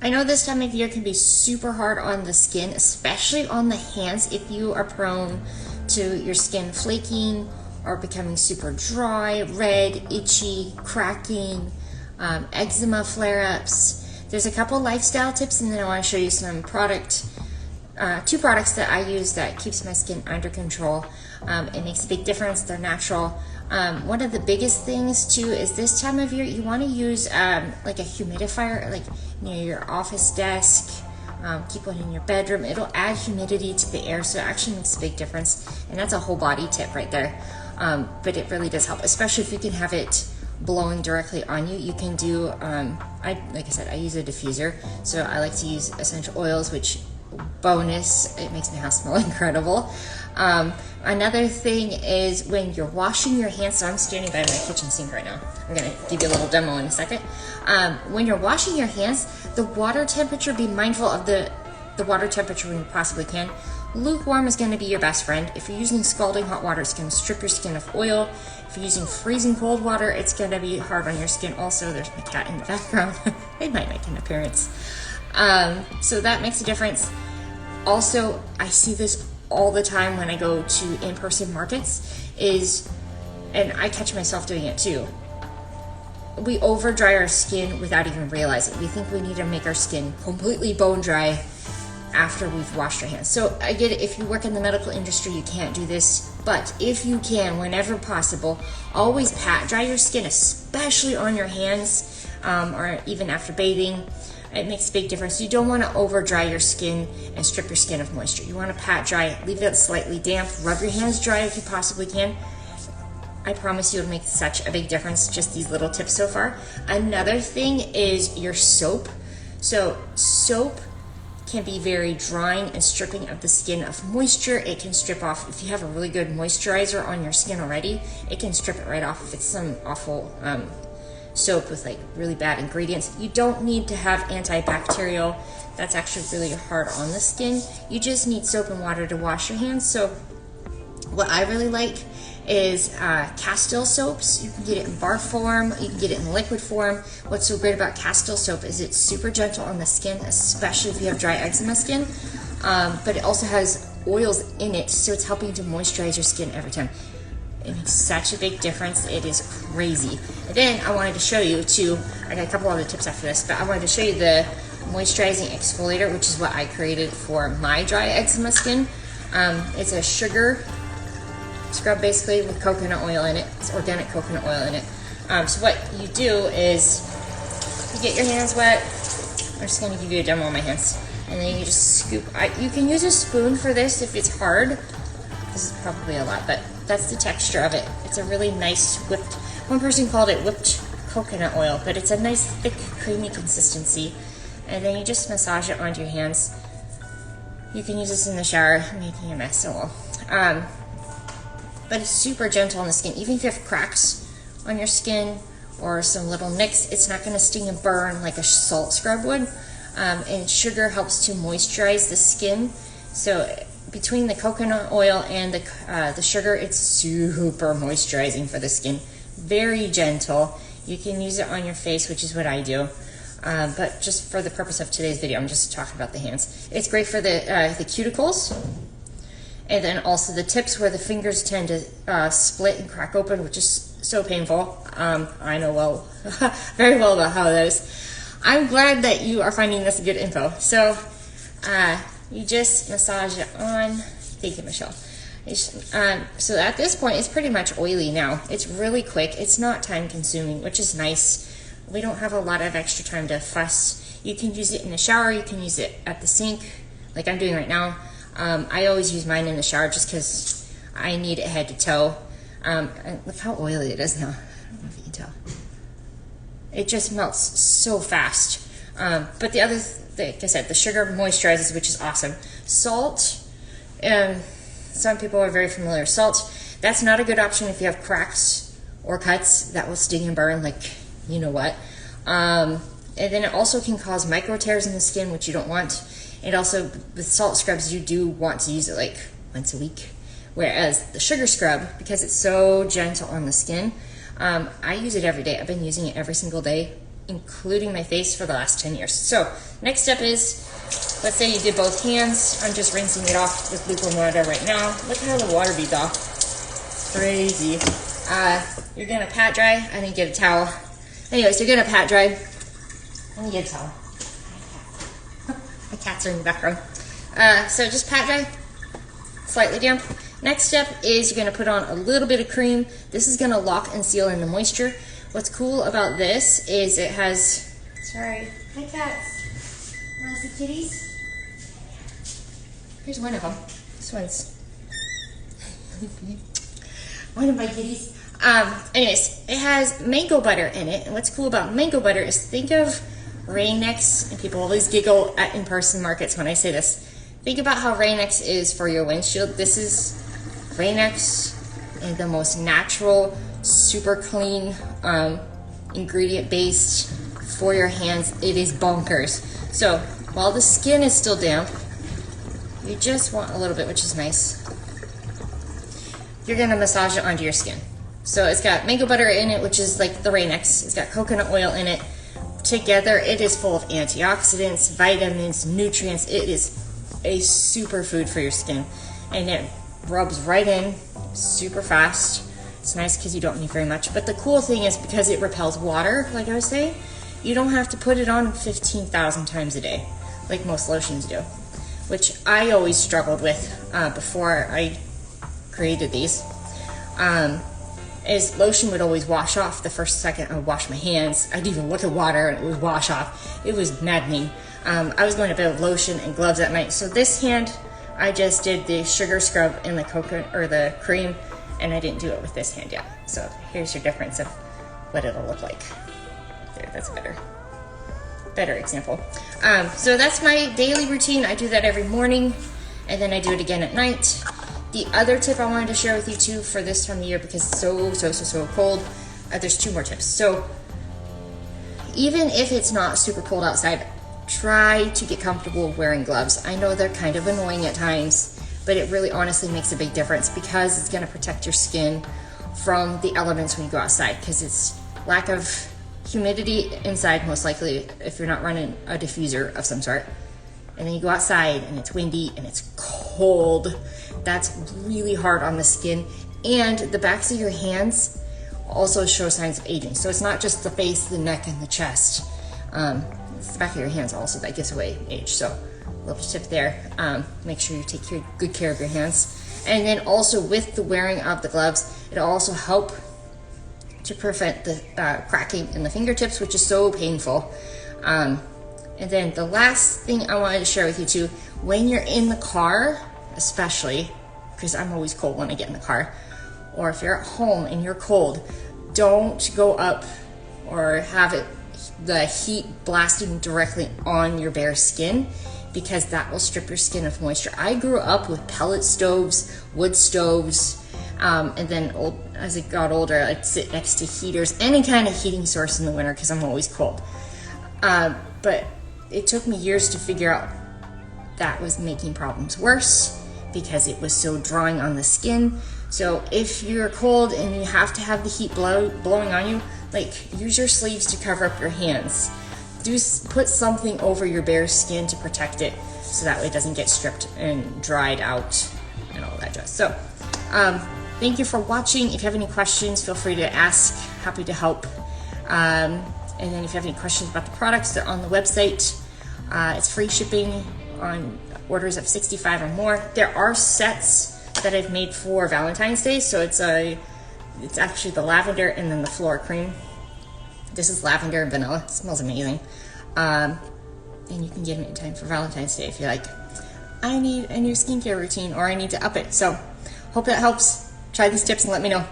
I know this time of year can be super hard on the skin, especially on the hands if you are prone to your skin flaking or becoming super dry, red, itchy, cracking, eczema flare-ups. There's a couple lifestyle tips, and then I want to show you some two products that I use that keeps my skin under control. It makes a big difference. They're natural. One of the biggest things too is this time of year you want to use like a humidifier, like near your office desk. Keep one in your bedroom. It'll add humidity to the air, so it actually makes a big difference. And that's a whole body tip right there. But it really does help, especially if you can have it blowing directly on you. You can do, like I said, I use a diffuser, so I like to use essential oils, which bonus, it makes my house smell incredible. Another thing is when you're washing your hands, so I'm standing by my kitchen sink right now. I'm gonna give you a little demo in a second. When you're washing your hands, the water temperature, be mindful of the water temperature when you possibly can. Lukewarm is gonna be your best friend. If you're using scalding hot water, it's gonna strip your skin of oil. If you're using freezing cold water, it's gonna be hard on your skin also. There's my cat in the background. They might make an appearance. So that makes a difference. Also, I see this all the time when I go to in-person markets, and I catch myself doing it too. We over dry our skin without even realizing. We think we need to make our skin completely bone dry after we've washed our hands. So I get it, if you work in the medical industry, you can't do this, but if you can, whenever possible, always pat dry your skin, especially on your hands, or even after bathing. It makes a big difference. You don't want to over dry your skin and strip your skin of moisture. You want to pat dry, leave it slightly damp, rub your hands dry if you possibly can. I promise you it'll make such a big difference, just these little tips so far. Another thing is your soap. So soap can be very drying and stripping of the skin of moisture. It can strip off, if you have a really good moisturizer on your skin already, it can strip it right off if it's some awful soap with like really bad ingredients. You don't need to have antibacterial. That's actually really hard on the skin. You just need soap and water to wash your hands. So what I really like is Castile soaps. You can get it in bar form, you can get it in liquid form. What's so great about Castile soap is it's super gentle on the skin, especially if you have dry eczema skin, but it also has oils in it, so it's helping to moisturize your skin every time. It makes such a big difference. It is crazy. And then I wanted to show you too, I got a couple other tips after this, but I wanted to show you the moisturizing exfoliator, which is what I created for my dry eczema skin. It's a sugar scrub basically with coconut oil in it. It's organic coconut oil in it. So what you do is you get your hands wet. I'm just going to give you a demo on my hands. And then you just scoop. You can use a spoon for this if it's hard. This is probably a lot, but that's the texture of it. It's a really nice whipped, one person called it whipped coconut oil, but it's a nice thick creamy consistency. And then you just massage it onto your hands. You can use this in the shower, making a mess, oh well. But it's super gentle on the skin. Even if you have cracks on your skin or some little nicks, it's not gonna sting and burn like a salt scrub would. And sugar helps to moisturize the skin. So between the coconut oil and the sugar, it's super moisturizing for the skin. Very gentle. You can use it on your face, which is what I do. But just for the purpose of today's video, I'm just talking about the hands. It's great for the cuticles. And then also the tips where the fingers tend to split and crack open, which is so painful. I know very well about how that is. I'm glad that you are finding this good info. So you just massage it on. Thank you, Michelle. So at this point, it's pretty much oily now. It's really quick. It's not time consuming, which is nice. We don't have a lot of extra time to fuss. You can use it in the shower. You can use it at the sink, like I'm doing right now. I always use mine in the shower just because I need it head to toe. And look how oily it is now. I don't know if you can tell. It just melts so fast. But the other, like I said, the sugar moisturizes, which is awesome. Salt, some people are very familiar with salt. That's not a good option if you have cracks or cuts that will sting and burn, like you know what. And then it also can cause micro tears in the skin, which you don't want. And also with salt scrubs, you do want to use it like once a week. Whereas the sugar scrub, because it's so gentle on the skin, I use it every day. I've been using it every single day including my face, for the last 10 years. So next step is, let's say you did both hands. I'm just rinsing it off with lukewarm water right now. Look how the water beads off. Crazy. You're gonna pat dry. I didn't get a towel. Anyways, you're gonna pat dry. Let me get a towel. My cats are in the background. So just pat dry, slightly damp. Next step is you're gonna put on a little bit of cream. This is gonna lock and seal in the moisture. What's cool about this is it has, sorry, hi cats. Wanna see kitties? Here's one of them. This one's one of my kitties. Anyways, it has mango butter in it. And what's cool about mango butter is, think of Rain-X, and people always giggle at in-person markets when I say this. Think about how Rain-X is for your windshield. This is Rain-X and the most natural, super clean, ingredient based for your hands. It is bonkers. So while the skin is still damp, you just want a little bit, which is nice. You're gonna massage it onto your skin. So it's got mango butter in it, which is like the Rain-X. It's got coconut oil in it. Together, it is full of antioxidants, vitamins, nutrients. It is a superfood for your skin. And it rubs right in super fast. It's nice because you don't need very much. But the cool thing is, because it repels water, like I was saying, you don't have to put it on 15,000 times a day, like most lotions do, which I always struggled with before I created these. Is lotion would always wash off the first second I would wash my hands. I'd even look at water and it would wash off. It was maddening. I was going to bed with lotion and gloves at night. So this hand, I just did the sugar scrub and the coconut or the cream, and I didn't do it with this hand yet. So here's your difference of what it'll look like. There, that's a better example. So that's my daily routine. I do that every morning, and then I do it again at night. The other tip I wanted to share with you too for this time of year, because it's so cold, there's two more tips. So even if it's not super cold outside, try to get comfortable wearing gloves. I know they're kind of annoying at times, but it really honestly makes a big difference, because it's gonna protect your skin from the elements when you go outside, because it's lack of humidity inside, most likely, if you're not running a diffuser of some sort. And then you go outside and it's windy and it's cold. That's really hard on the skin. And the backs of your hands also show signs of aging. So it's not just the face, the neck, and the chest. It's the back of your hands also that gives away age. So a little tip there. Make sure you take good care of your hands. And then also with the wearing of the gloves, it'll also help to prevent the cracking in the fingertips, which is so painful. And then the last thing I wanted to share with you too, when you're in the car, especially, because I'm always cold when I get in the car, or if you're at home and you're cold, don't go up or have the heat blasting directly on your bare skin, because that will strip your skin of moisture. I grew up with pellet stoves, wood stoves, and then as I got older, I'd sit next to heaters, any kind of heating source in the winter, because I'm always cold. But it took me years to figure out that was making problems worse, because it was so drying on the skin. So if you're cold and you have to have the heat blowing on you, like, use your sleeves to cover up your hands. Put something over your bare skin to protect it, so that way it doesn't get stripped and dried out and all that jazz. So thank you for watching. If you have any questions, feel free to ask. Happy to help. And then if you have any questions about the products, they're on the website. It's free shipping on orders of 65 or more. There are sets that I've made for Valentine's Day. So it's actually the lavender and then the floor cream. This is lavender and vanilla. It smells amazing. And you can get it in time for Valentine's Day if you're like, I need a new skincare routine, or I need to up it. So hope that helps. Try these tips and let me know.